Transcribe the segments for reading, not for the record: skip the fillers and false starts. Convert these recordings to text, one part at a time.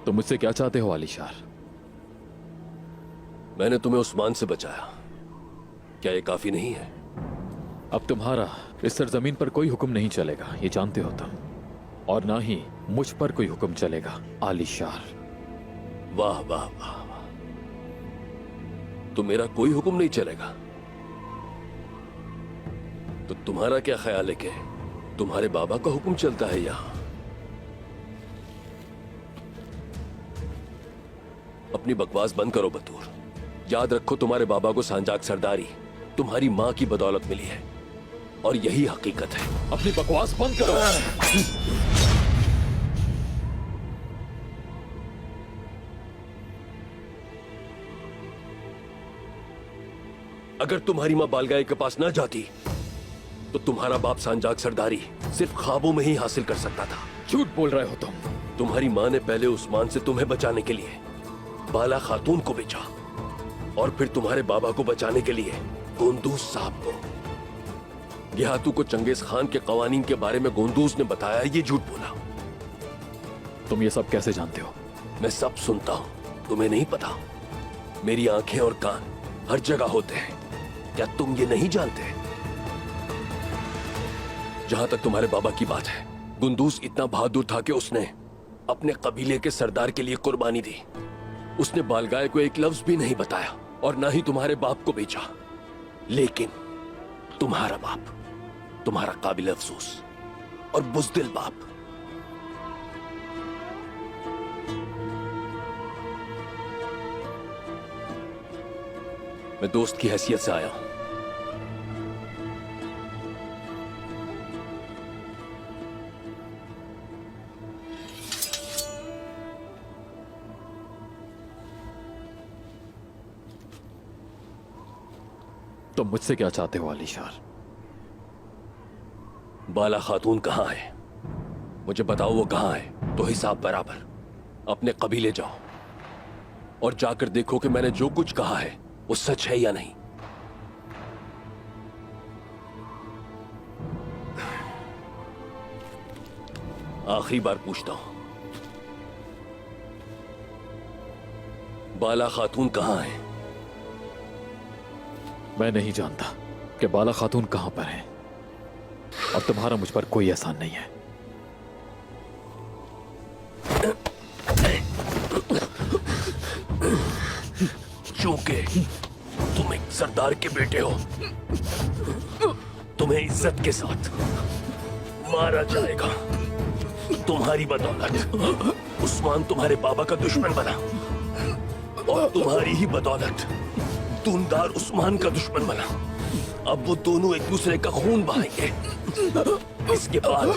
तो मुझसे क्या चाहते हो आलिशार? मैंने तुम्हें उस्मान से बचाया, क्या ये काफी नहीं है? अब तुम्हारा इस सरजमीन पर कोई हुक्म नहीं चलेगा, ये जानते हो तुम, और ना ही मुझ पर कोई हुक्म चलेगा आलिशार। वाह वाह वाह वाह, तो मेरा कोई हुक्म नहीं चलेगा? तो तुम्हारा क्या ख्याल है कि तुम्हारे बाबा का हुक्म चलता है यहां? अपनी बकवास बंद करो बतूर। याद रखो, तुम्हारे बाबा को सांजाक सरदारी तुम्हारी मां की बदौलत मिली है, और यही हकीकत है। अपनी बकवास बंद करो। अगर तुम्हारी मां बालगाय के पास न जाती तो तुम्हारा बाप सांजाक सरदारी सिर्फ ख्वाबों में ही हासिल कर सकता था। झूठ बोल रहे हो तुम। तुम्हारी मां ने पहले उस्मान से तुम्हें बचाने के लिए बाला खातून को बेचा, और फिर तुम्हारे बाबा को बचाने के लिए गोंदूस साहब को। गियातू को चंगेज खान के कवानीन के बारे में गोंदूस ने बताया, ये झूठ बोला। तुम ये सब कैसे जानते हो? मैं सब सुनता हूं, तुम्हें नहीं पता? मेरी आंखें और कान हर जगह होते हैं, क्या तुम ये नहीं जानते? जहां तक तुम्हारे बाबा की बात है, गुंदूस इतना बहादुर था कि उसने अपने कबीले के सरदार के लिए कुर्बानी दी। उसने बालगाय को एक लफ्ज भी नहीं बताया, और ना ही तुम्हारे बाप को बेचा। लेकिन तुम्हारा बाप, तुम्हारा काबिल अफसोस और बुज़दिल बाप, मैं दोस्त की हैसियत से आया हूं। तुम मुझसे क्या चाहते हो आलिशार? बाला खातून कहां है? मुझे बताओ वो कहां है, तो हिसाब बराबर। अपने कबीले जाओ और जाकर देखो कि मैंने जो कुछ कहा है वो सच है या नहीं। आखिरी बार पूछता हूं, बाला खातून कहां है? मैं नहीं जानता कि बाला खातून कहां पर है, और तुम्हारा मुझ पर कोई एहसान नहीं है। चूंकि तुम एक सरदार के बेटे हो, तुम्हें इज्जत के साथ मारा जाएगा। तुम्हारी बदौलत उस्मान तुम्हारे बाबा का दुश्मन बना, और तुम्हारी ही बदौलत दूनदार उस्मान का दुश्मन बना। अब वो दोनों एक दूसरे का खून बहाएंगे। इसके बाद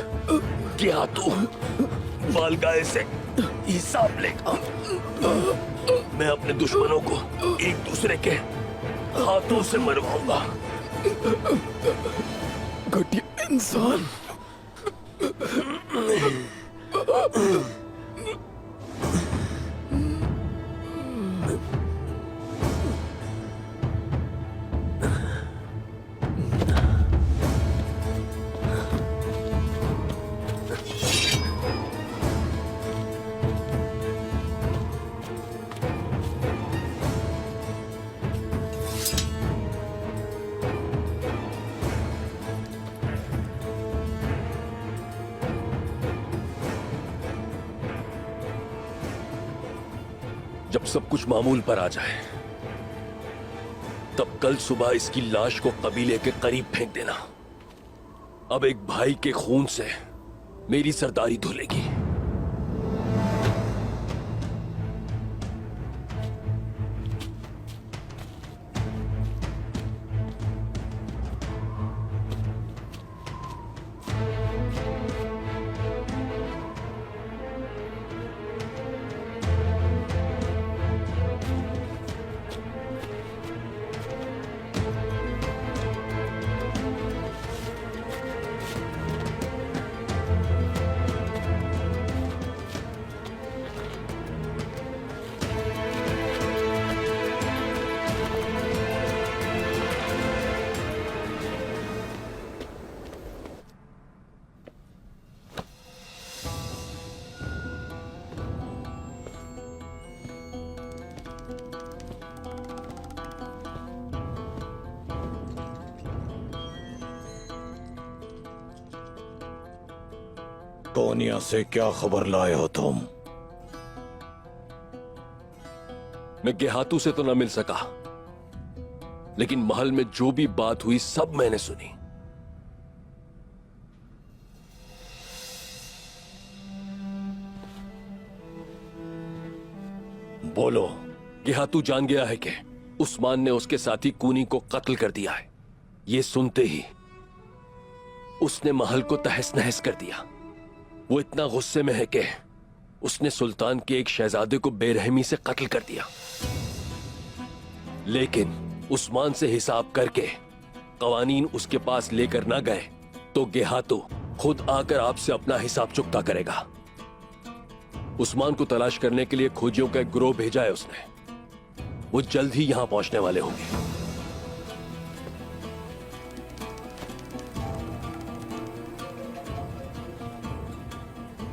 क्या तू बालगाय से हिसाब लेगा? मैं अपने दुश्मनों को एक दूसरे के हाथों से मरवाऊंगा। घटिया इंसान। जब सब कुछ मामूल पर आ जाए, तब कल सुबह इसकी लाश को कबीले के करीब फेंक देना। अब एक भाई के खून से मेरी सरदारी धुलेगी। कोनिया से क्या खबर लाए हो तुम? मैं गेहातू से तो न मिल सका, लेकिन महल में जो भी बात हुई सब मैंने सुनी। बोलो। गेहातू जान गया है कि उस्मान ने उसके साथी कूनी को कत्ल कर दिया है। ये सुनते ही उसने महल को तहस नहस कर दिया। वो इतना गुस्से में है कि उसने सुल्तान के एक शहजादे को बेरहमी से कत्ल कर दिया। लेकिन उस्मान से हिसाब करके कवानीन उसके पास लेकर ना गए तो गेहातू खुद आकर आपसे अपना हिसाब चुकता करेगा। उस्मान को तलाश करने के लिए खोजियों का एक गिरोह भेजा है उसने। वो जल्द ही यहां पहुंचने वाले होंगे।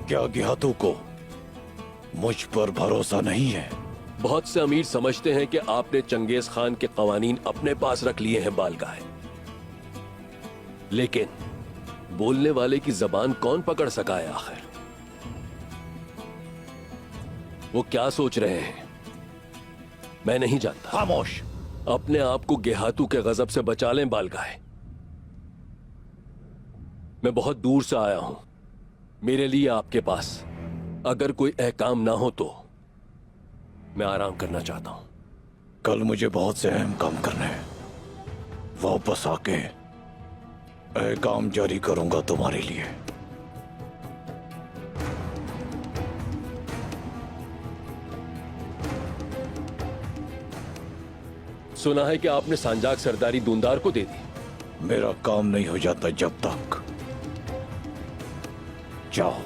क्या गिहातू को मुझ पर भरोसा नहीं है? बहुत से अमीर समझते हैं कि आपने चंगेज खान के कवानीन अपने पास रख लिए हैं बालगाह, लेकिन बोलने वाले की जबान कौन पकड़ सका है आखिर? वो क्या सोच रहे हैं मैं नहीं जानता। खामोश। अपने आप को गेहातू के गजब से बचा लें बालगाह। मैं बहुत दूर से आया हूं। मेरे लिए आपके पास अगर कोई अहकाम ना हो तो मैं आराम करना चाहता हूं। कल मुझे बहुत से अहम काम करने हैं। वापस आके अहकाम जारी करूंगा तुम्हारे लिए। सुना है कि आपने सांजाक सरदारी दूंदार को दे दी। मेरा काम नहीं हो जाता जब तक। जाओ।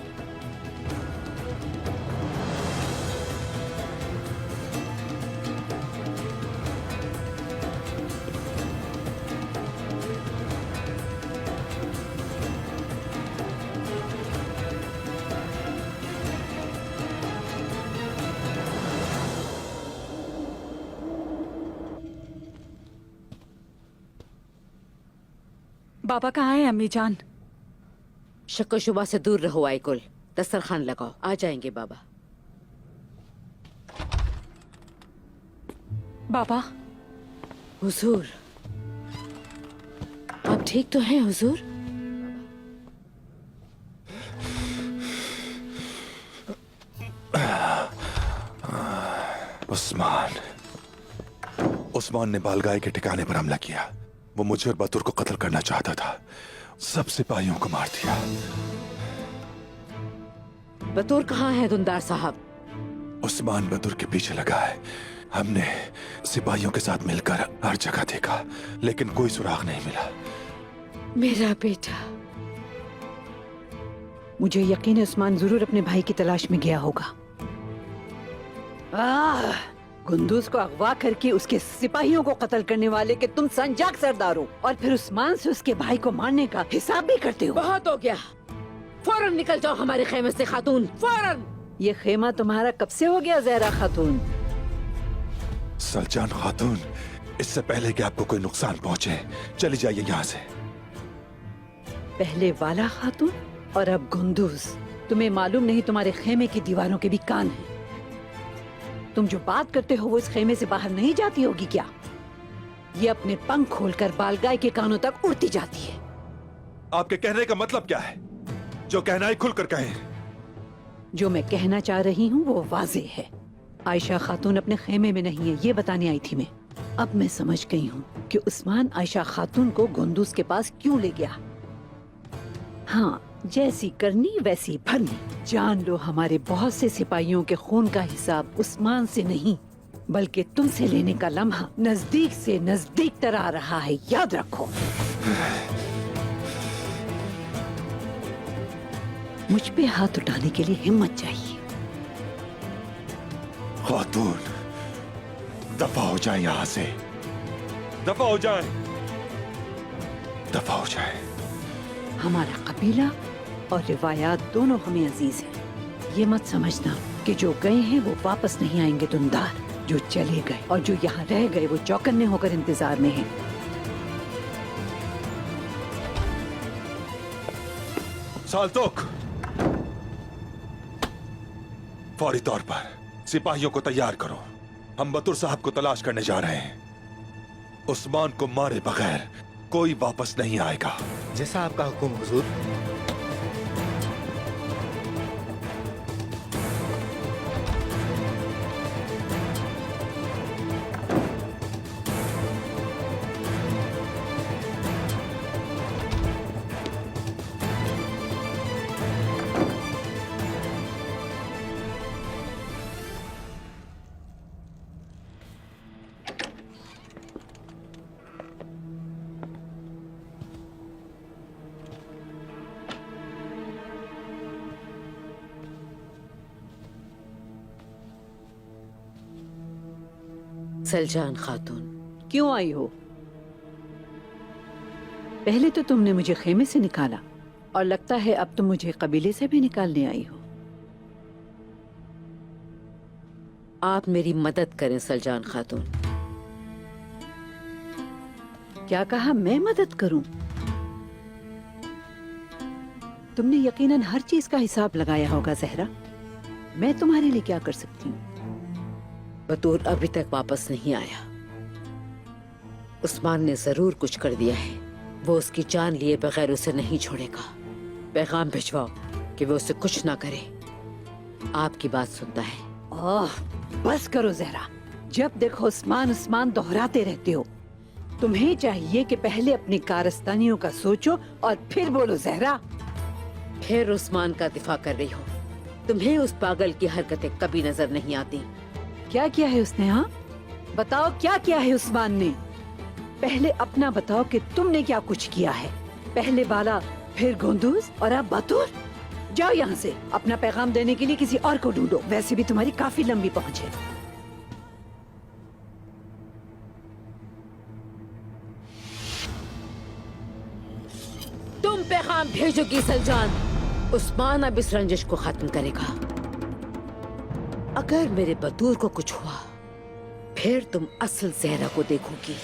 बाबा कहाँ है अम्मी जान? शक्को शुबा से दूर रहो आइकुल। दस्तरखान लगाओ, आ जाएंगे बाबा। बाबा हुजूर, आप ठीक तो हैं हुजूर? उस्मान ने बालगाय के ठिकाने पर हमला किया। वो मुझे और बतूर को कत्ल करना चाहता था। सब सिपाहियों को मार दिया। बतूर कहाँ है दुंदार साहब? उस्मान बतूर के पीछे लगा है। हमने सिपाहियों के साथ मिलकर हर जगह देखा, लेकिन कोई सुराग नहीं मिला। मेरा बेटा। मुझे यकीन है उस्मान जरूर अपने भाई की तलाश में गया होगा। गुंदूज को अगवा करके उसके सिपाहियों को कत्ल करने वाले के तुम संजाक सरदार हो, और फिर उस्मान से उसके भाई को मारने का हिसाब भी करते हो। बहुत हो गया। फौरन निकल जाओ हमारे खेमे से खातून, फौरन। ये खेमा तुम्हारा कब से हो गया ज़हरा खातून? सलजान खातून, इससे पहले कि आपको कोई नुकसान पहुंचे, चली जाइए यहाँ से। पहले वाला खातून और अब गुंदूज। तुम्हें मालूम नहीं तुम्हारे खेमे की दीवारों के भी कान हैं। तुम जो बात करते हो वो इस खेमे से बाहर नहीं जाती होगी क्या? ये अपने पंख खोलकर बालगाय के कानों तक उड़ती जाती है। आपके कहने का मतलब क्या है? जो कहना है खुलकर कहें। जो मैं कहना चाह रही हूँ वो वाज़ेह है। आयशा खातून अपने खेमे में नहीं है, ये बताने आई थी मैं। अब मैं समझ गई हूँ कि उस्मान आयशा खातून को गुंदूज के पास क्यों ले गया। हाँ, जैसी करनी वैसी भरनी। जान लो, हमारे बहुत से सिपाहियों के खून का हिसाब उस्मान से नहीं बल्कि तुमसे लेने का लम्हा नजदीक से नजदीक तर आ रहा है, याद रखो। मुझ पे हाथ उठाने के लिए हिम्मत चाहिए। खातून, दफा हो जाए यहाँ से। दफा हो जाए। दफा हो जाए। हमारा कबीला और रिवायात दोनों हमें अजीज हैं। ये मत समझना कि जो गए हैं वो वापस नहीं आएंगे दुंदार। जो चले गए और जो यहाँ रह गए वो चौकन्ने होकर इंतजार में हैं। साल्तुक, फौरी तौर पर सिपाहियों को तैयार करो। हम बतूर साहब को तलाश करने जा रहे हैं। उस्मान को मारे बगैर कोई वापस नहीं आएगा। जैसा आपका हुक्म हुजूर। सलजान खातून, क्यों आई हो? पहले तो तुमने मुझे खेमे से निकाला और लगता है अब तुम मुझे कबीले से भी निकालने आई हो। आप मेरी मदद करें सलजान खातून। क्या कहा? मैं मदद करूं? तुमने यकीनन हर चीज का हिसाब लगाया होगा ज़हरा। मैं तुम्हारे लिए क्या कर सकती हूँ? बतूर अभी तक वापस नहीं आया। उस्मान ने जरूर कुछ कर दिया है। वो उसकी जान लिए बगैर उसे नहीं छोड़ेगा। पैगाम भिजवाओ कि वो उसे कुछ ना करे। आपकी बात सुनता है। ओह, बस करो ज़हरा। जब देखो उस्मान उस्मान दोहराते रहते हो। तुम्हें चाहिए कि पहले अपनी कारस्तानियों का सोचो और फिर बोलो ज़हरा। फिर उस्मान का दिफा कर रही हो। तुम्हें उस पागल की हरकतें कभी नजर नहीं आती। क्या किया है उसने? हाँ, बताओ क्या किया है उस्मान ने? पहले अपना बताओ कि तुमने क्या कुछ किया है। पहले बाला, फिर गुंदूज और अब बतूर। जाओ यहाँ से। अपना पैगाम देने के लिए किसी और को ढूंढो। वैसे भी तुम्हारी काफी लंबी पहुंच है। तुम पैगाम भेजोगी सलजान। उस्मान अब इस रंजिश को खत्म करेगा। अगर मेरे बतूर को कुछ हुआ फिर तुम असल ज़हरा को देखोगी।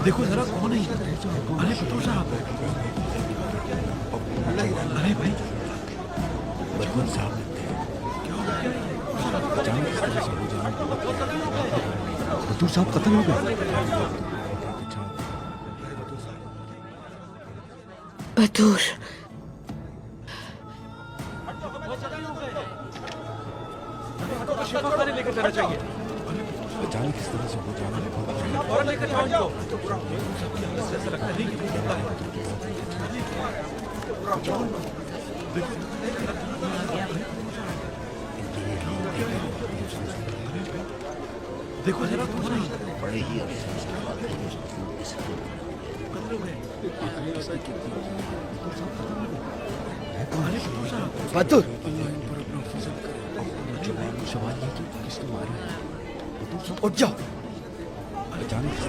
देखो जरा कौन है? अरे बतूर साहब। अरे भाई, बतूर साहब बतूर साहब कत्ल हो गए। बतूर, लेकर जाना चाहिए। अचानक इस तरह से हो जाना और लेकर जाओ इनको। ऐसा लगता है देखो जरा कौन है? बड़े ही बतूर, उठ जाओ। अचानक इस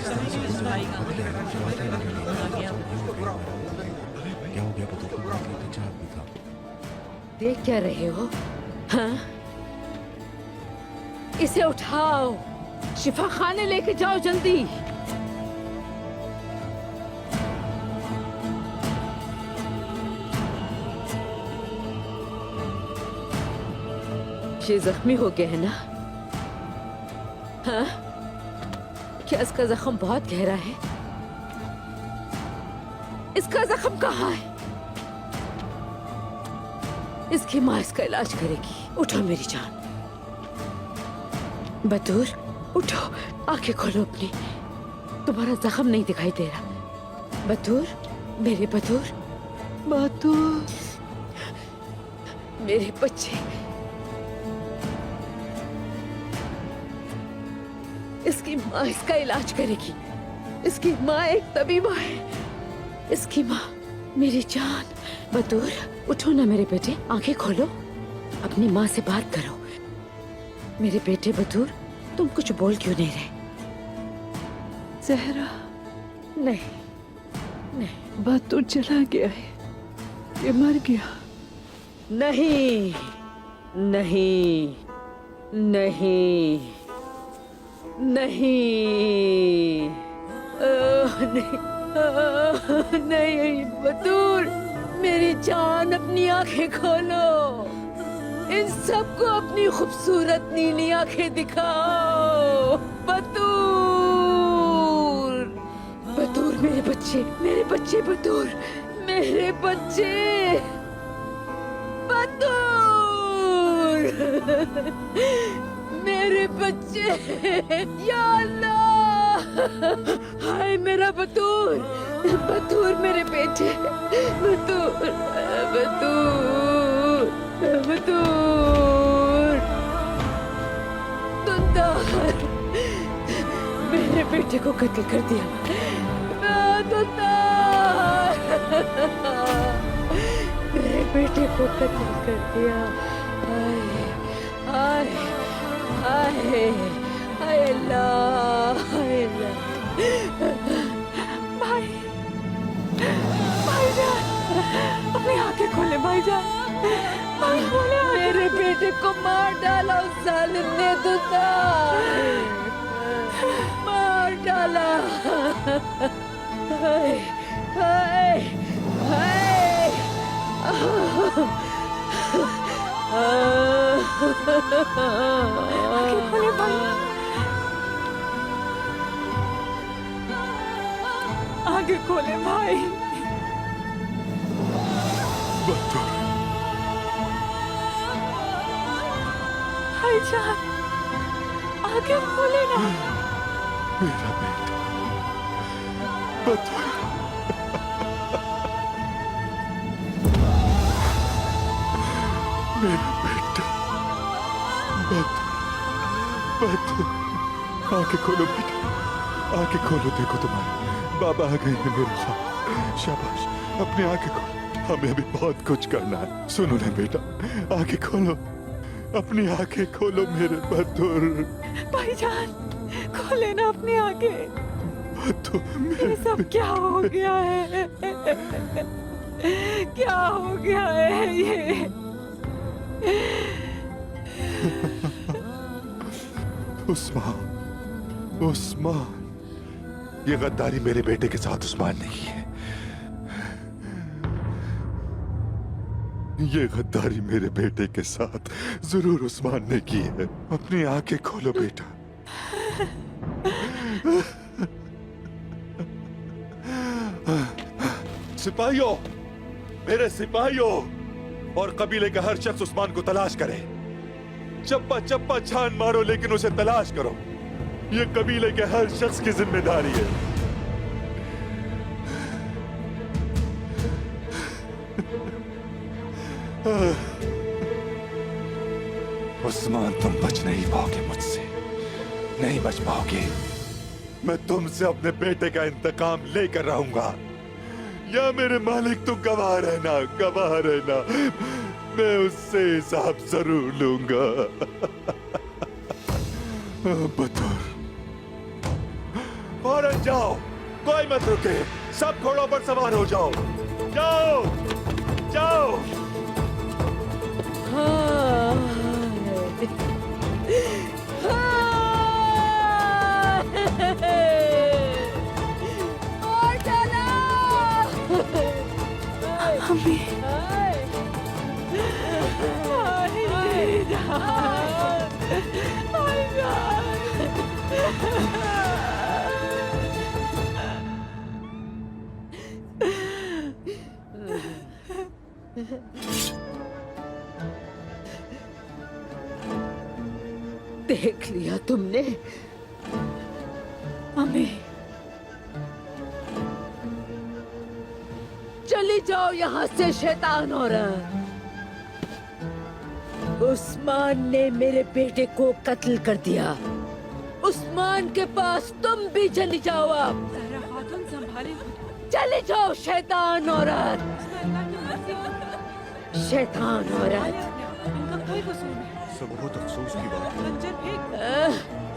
तरह से हो जाना क्या हो गया? बतूर को अच्छा आदमी था। देख क्या रहे हो? हाँ? इसे उठाओ, शिफा खाने लेके जाओ जल्दी। ये जख्मी हो गया है ना? हाँ? क्या इसका जख्म बहुत गहरा है? इसका जख्म कहाँ है? इसकी माँ इसका इलाज करेगी। उठो मेरी जान। बतूर, उठो, आंखें खोलो अपनी। तुम्हारा जख्म नहीं दिखाई दे रहा। बतूर, मेरे बतूर, बतूर, मेरे बच्चे। इसकी माँ इसका इलाज करेगी। इसकी माँ एक तबीबा है। इसकी माँ मेरी जान। बतूर, उठो ना मेरे बेटे, आंखें खोलो, अपनी माँ से बात करो। मेरे बेटे बतूर, तुम कुछ बोल क्यों नहीं रहे? जहरा, नहीं नहीं बतूर चला गया है, ये मर गया। नहीं नहीं नहीं नहीं नहीं नहीं बतूर, मेरी जान, अपनी आंखें खोलो। इन सबको अपनी खूबसूरत नीली आंखें दिखाओ। बतूर, बतूर, मेरे बच्चे बतूर, मेरे बच्चे बतूर, मेरे बच्चे। या अल्लाह, हाय मेरा बतूर, बतूर मेरे बेटे, बतूर, बतूर, बतूर। तुंदार, मेरे बेटे को कत्ल कर दिया। तुंदार, मेरे बेटे को कत्ल कर दिया। हाय हाय हाय अल्लाह, हाय अल्लाह। भाईजान, अपनी आंखें खोले भाईजान, मेरे बेटे को मार डाला उस जालिम ने। तुंदार, मार डाला। हाय हाय हाय। आगे खोले भाई। भाईजान, आगे खोले ना। मेरा बेटा बतूर, मेरा बेटा बतूर, आंखें खोलो बेटा, आंखें खोलो। देखो तुम्हारे बाबा आ गए हैं मेरे साथ। शाबाश, अपनी आंखें खोलो, हमें अभी बहुत कुछ करना है। सुनो ना बेटा, आंखें खोलो, अपनी आंखें खोलो मेरे बतूर। भाईजान, खोले ना अपनी आंखें। बतूर, ये सब क्या हो गया है? क्या हो गया है ये? उस्मान, ये गद्दारी मेरे बेटे के साथ उस्मान नहीं है। ये गद्दारी मेरे बेटे के साथ जरूर उस्मान ने की है। अपनी आंखें खोलो बेटा। सिपाहियों, मेरे सिपाहियों और कबीले का हर शख्स उस्मान को तलाश करे। चप्पा चप्पा छान मारो, लेकिन उसे तलाश करो। ये कबीले के हर शख्स की जिम्मेदारी है। उस्मान, तुम बच नहीं पाओगे मुझसे, नहीं बच पाओगे। मैं तुमसे अपने बेटे का इंतकाम लेकर रहूंगा। या मेरे मालिक, तुम गवाह रहना, गवाह रहना। मैं उससे हिसाब जरूर लूंगा। बतूर, फौरन जाओ, कोई मत रुके, सब घोड़ों पर सवार हो जाओ। जाओ जाओ। देख लिया तुमने हमें। चली जाओ यहाँ से शैतान औरत। उस्मान ने मेरे बेटे को कत्ल कर दिया। उस्मान के पास तुम भी चली जाओ अब। जहरा खातून संभाले चले जाओ शैतान औरत, शैतान औरत। इनका कोई कसूर नहीं। सब बहुत अफसोस की बात है। खंजर फेंक दे।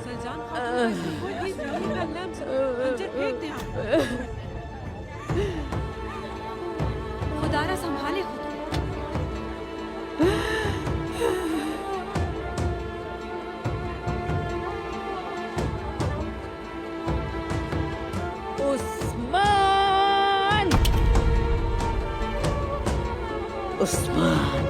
सलजान खातून ऐसी कोई भी जमीन का लम्स खंजर फेंक दे आप। खुदारा संभाले खुद। उस्मान, उस्मान।